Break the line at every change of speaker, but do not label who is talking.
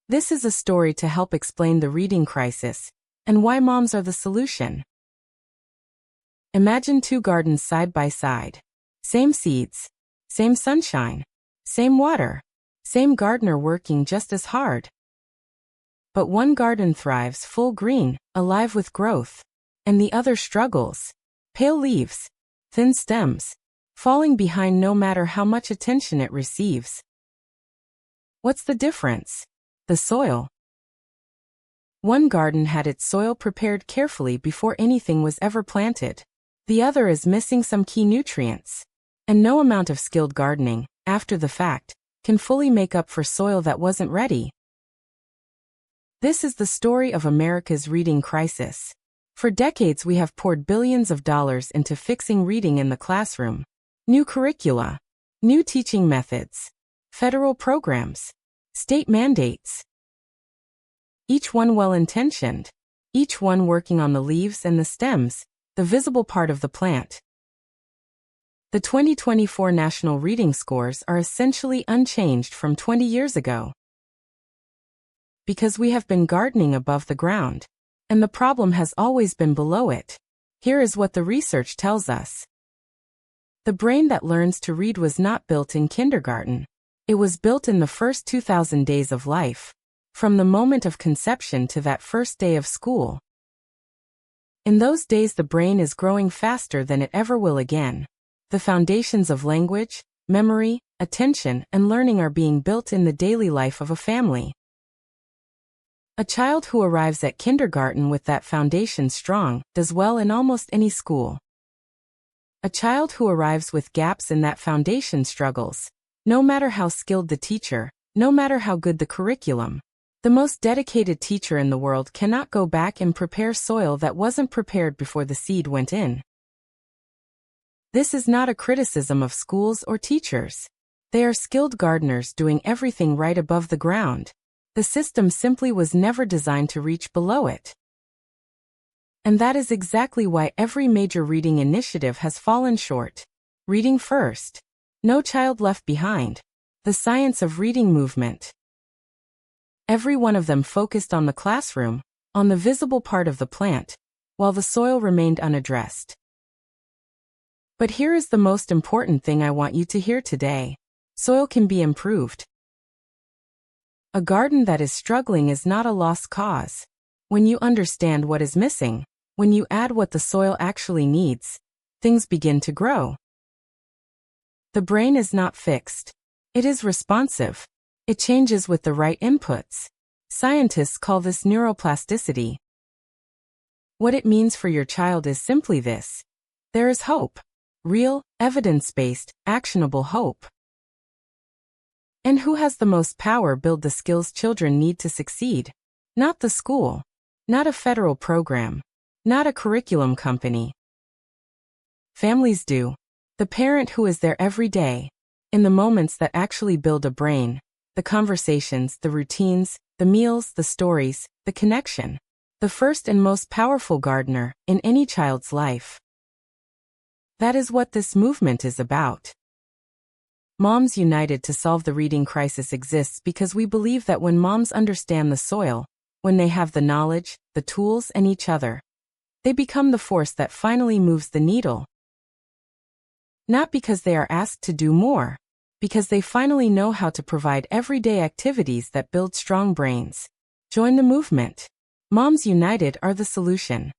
This is a story to help explain the reading crisis and why moms are the solution. Imagine two gardens side by side. Same seeds, same sunshine, same water, same gardener working just as hard. But one garden thrives full green, alive with growth, and the other struggles. Pale leaves, thin stems, falling behind no matter how much attention it receives. What's the difference? The soil. One garden had its soil prepared carefully before anything was ever planted. The other is missing some key nutrients. And no amount of skilled gardening, after the fact, can fully make up for soil that wasn't ready. This is the story of America's reading crisis. For decades we have poured billions of dollars into fixing reading in the classroom. New curricula, new teaching methods, federal programs, state mandates. Each one well-intentioned, each one working on the leaves and the stems, the visible part of the plant. The 2024 national reading scores are essentially unchanged from 20 years ago. Because we have been gardening above the ground, and the problem has always been below it. Here is what the research tells us. The brain that learns to read was not built in kindergarten. It was built in the first 2,000 days of life, from the moment of conception to that first day of school. In those days the brain is growing faster than it ever will again. The foundations of language, memory, attention, and learning are being built in the daily life of a family. A child who arrives at kindergarten with that foundation strong does well in almost any school. A child who arrives with gaps in that foundation struggles, no matter how skilled the teacher, no matter how good the curriculum. The most dedicated teacher in the world cannot go back and prepare soil that wasn't prepared before the seed went in. This is not a criticism of schools or teachers. They are skilled gardeners doing everything right above the ground. The system simply was never designed to reach below it. And that is exactly why every major reading initiative has fallen short. Reading First, No Child Left Behind, the Science of Reading movement. Every one of them focused on the classroom, on the visible part of the plant, while the soil remained unaddressed. But here is the most important thing I want you to hear today. Soil can be improved. A garden that is struggling is not a lost cause. When you understand what is missing, when you add what the soil actually needs, things begin to grow. The brain is not fixed. It is responsive. It changes with the right inputs. Scientists call this neuroplasticity. What it means for your child is simply this. There is hope. Real, evidence-based, actionable hope. And who has the most power to build the skills children need to succeed? Not the school. Not a federal program. Not a curriculum company. Families do. The parent who is there every day. In the moments that actually build a brain. The conversations, the routines, the meals, the stories, the connection. The first and most powerful gardener in any child's life. That is what this movement is about. Moms United to Solve the Reading Crisis exists because we believe that when moms understand the soil, when they have the knowledge, the tools, and each other, they become the force that finally moves the needle. Not because they are asked to do more, because they finally know how to provide everyday activities that build strong brains. Join the movement. Moms United are the solution.